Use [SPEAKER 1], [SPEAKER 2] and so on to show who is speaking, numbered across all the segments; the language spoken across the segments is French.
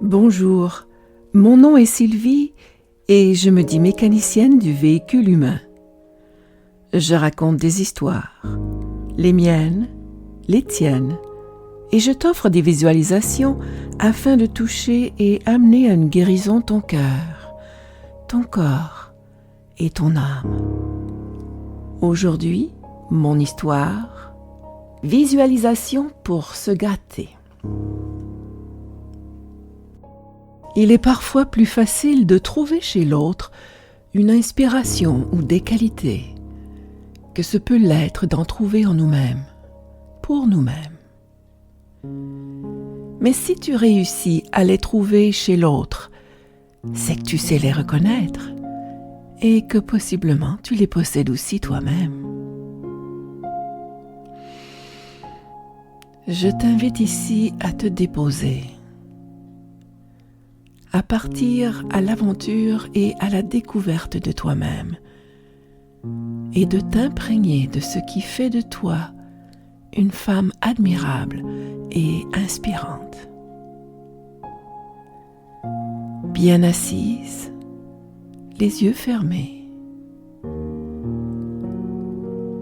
[SPEAKER 1] Bonjour, mon nom est Sylvie et je me dis mécanicienne du véhicule humain. Je raconte des histoires, les miennes, les tiennes, et je t'offre des visualisations afin de toucher et amener à une guérison ton cœur, ton corps et ton âme. Aujourd'hui, mon histoire, visualisation pour se gâter. Il est parfois plus facile de trouver chez l'autre une inspiration ou des qualités que ce peut l'être d'en trouver en nous-mêmes, pour nous-mêmes. Mais si tu réussis à les trouver chez l'autre, c'est que tu sais les reconnaître et que possiblement tu les possèdes aussi toi-même. Je t'invite ici à te déposer, à partir à l'aventure et à la découverte de toi-même et de t'imprégner de ce qui fait de toi une femme admirable et inspirante. Bien assise, les yeux fermés.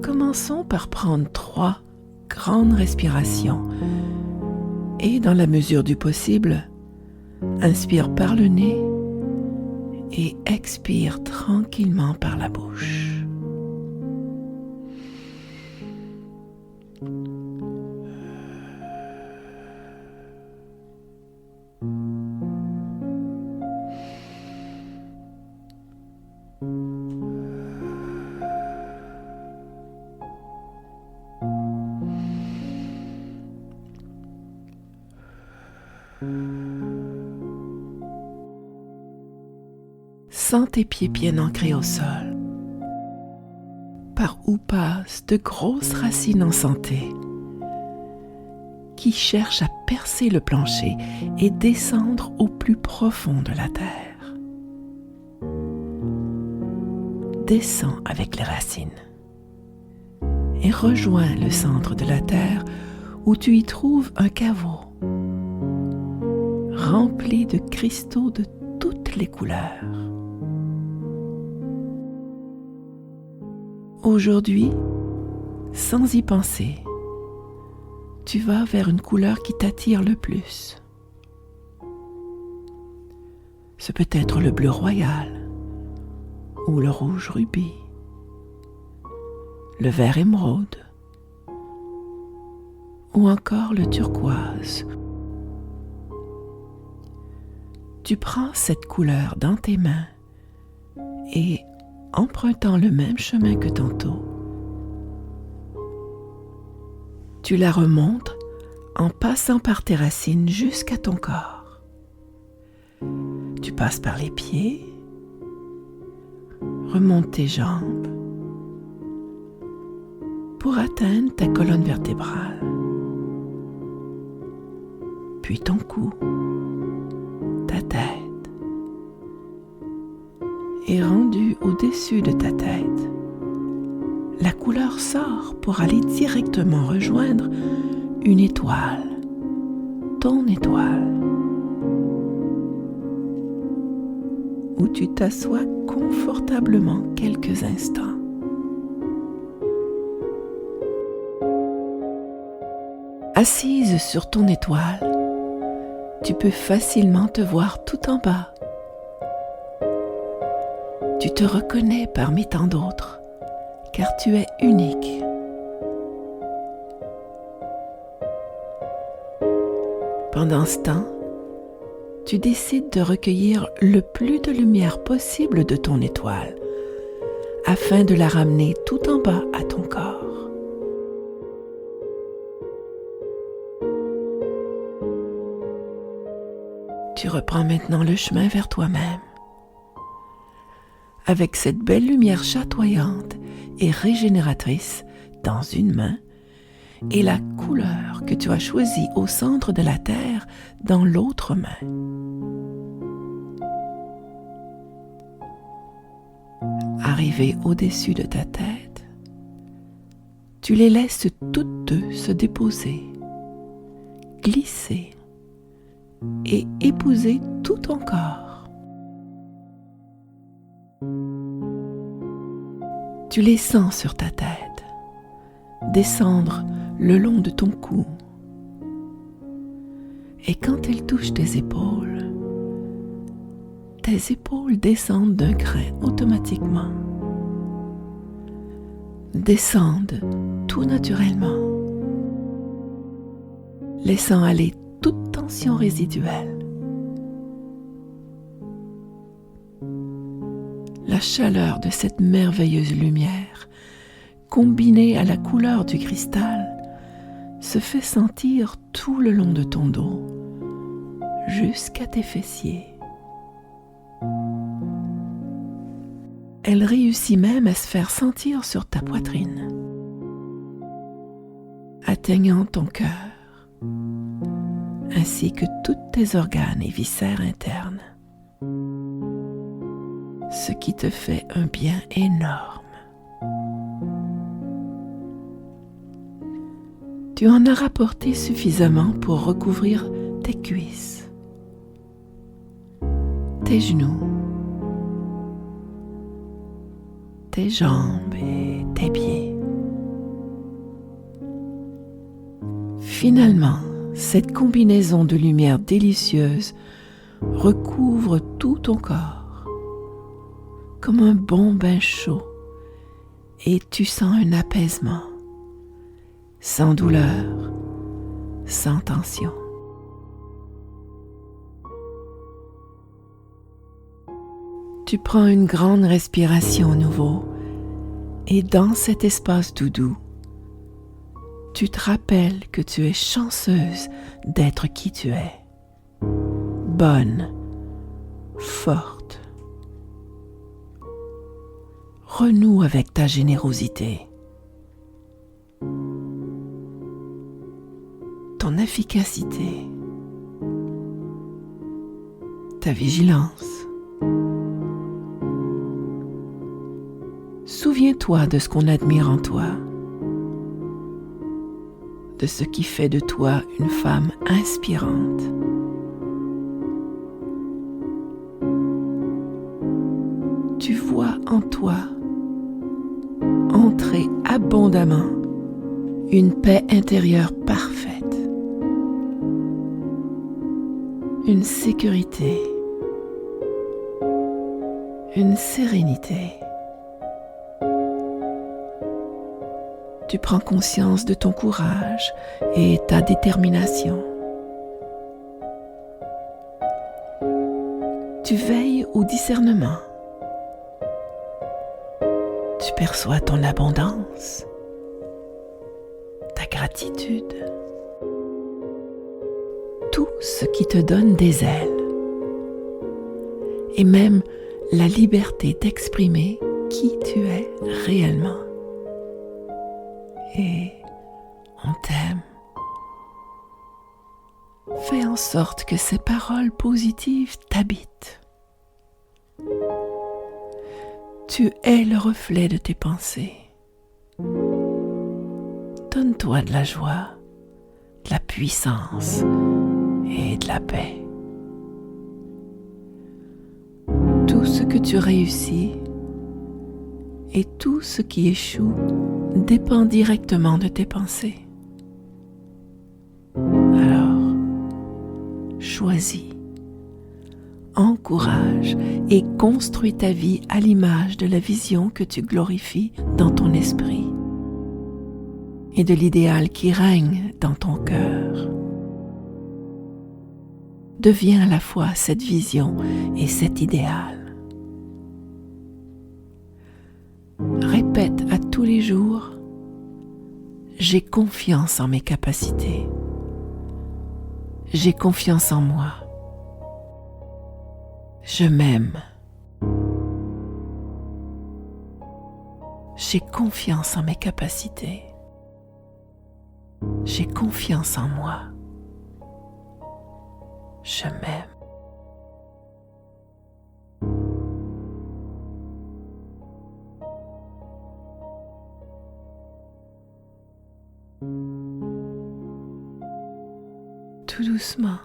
[SPEAKER 1] Commençons par prendre 3 grandes respirations et, dans la mesure du possible, inspire par le nez et expire tranquillement par la bouche. Sens tes pieds bien ancrés au sol, par où passent de grosses racines en santé, qui cherchent à percer le plancher et descendre au plus profond de la terre. Descends avec les racines et rejoins le centre de la terre où tu y trouves un caveau rempli de cristaux de toutes les couleurs. Aujourd'hui, sans y penser, tu vas vers une couleur qui t'attire le plus. Ce peut être le bleu royal ou le rouge rubis, le vert émeraude ou encore le turquoise. Tu prends cette couleur dans tes mains et, empruntant le même chemin que tantôt, tu la remontes en passant par tes racines jusqu'à ton corps. Tu passes par les pieds, remontes tes jambes pour atteindre ta colonne vertébrale, puis ton cou, ta tête. Et rendu au-dessus de ta tête, la couleur sort pour aller directement rejoindre une étoile, ton étoile, où tu t'assois confortablement quelques instants. Assise sur ton étoile, tu peux facilement te voir tout en bas. Tu te reconnais parmi tant d'autres, car tu es unique. Pendant ce temps, tu décides de recueillir le plus de lumière possible de ton étoile, afin de la ramener tout en bas à ton corps. Tu reprends maintenant le chemin vers toi-même, avec cette belle lumière chatoyante et régénératrice dans une main et la couleur que tu as choisie au centre de la terre dans l'autre main. Arrivé au-dessus de ta tête, Tu les laisses toutes deux se déposer, glisser et épouser tout ton corps. Tu les sens sur ta tête, descendre le long de ton cou. Et quand elles touchent tes épaules descendent d'un crin automatiquement. Descendent tout naturellement, laissant aller toute tension résiduelle. La chaleur de cette merveilleuse lumière, combinée à la couleur du cristal, se fait sentir tout le long de ton dos, jusqu'à tes fessiers. Elle réussit même à se faire sentir sur ta poitrine, atteignant ton cœur, ainsi que tous tes organes et viscères internes, ce qui te fait un bien énorme. Tu en as rapporté suffisamment pour recouvrir tes cuisses, tes genoux, tes jambes et tes pieds. Finalement, cette combinaison de lumière délicieuse recouvre tout ton corps, comme un bon bain chaud, et tu sens un apaisement, sans douleur, sans tension. Tu prends une grande respiration à nouveau et dans cet espace doudou, tu te rappelles que tu es chanceuse d'être qui tu es. Bonne, forte. Renoue avec ta générosité, ton efficacité, ta vigilance. Souviens-toi de ce qu'on admire en toi, de ce qui fait de toi une femme inspirante. Tu vois en toi entrer abondamment une paix intérieure parfaite, une sécurité, une sérénité. Tu prends conscience de ton courage et ta détermination. Tu veilles au discernement. Tu perçois ton abondance, ta gratitude, tout ce qui te donne des ailes, et même la liberté d'exprimer qui tu es réellement. Et on t'aime. Fais en sorte que ces paroles positives t'habitent. Tu es le reflet de tes pensées. Donne-toi de la joie, de la puissance et de la paix. Tout ce que tu réussis et tout ce qui échoue dépend directement de tes pensées. Alors, choisis, encourage et construis ta vie à l'image de la vision que tu glorifies dans ton esprit et de l'idéal qui règne dans ton cœur. Deviens à la fois cette vision et cet idéal. Répète à tous les jours: j'ai confiance en mes capacités. J'ai confiance en moi. Je m'aime. J'ai confiance en mes capacités. J'ai confiance en moi. Je m'aime. tout doucement.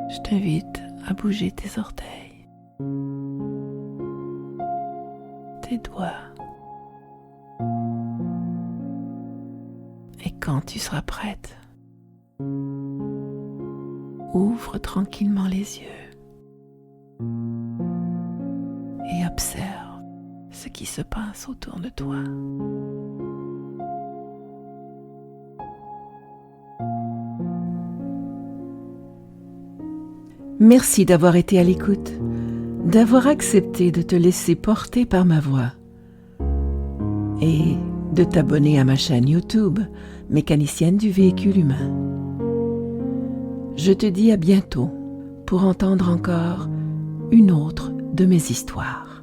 [SPEAKER 1] Je t'invite à bouger tes orteils, tes doigts. Et quand tu seras prête, ouvre tranquillement les yeux et observe ce qui se passe autour de toi. Merci d'avoir été à l'écoute, d'avoir accepté de te laisser porter par ma voix et de t'abonner à ma chaîne YouTube, Mécanicienne du véhicule humain. Je te dis à bientôt pour entendre encore une autre de mes histoires.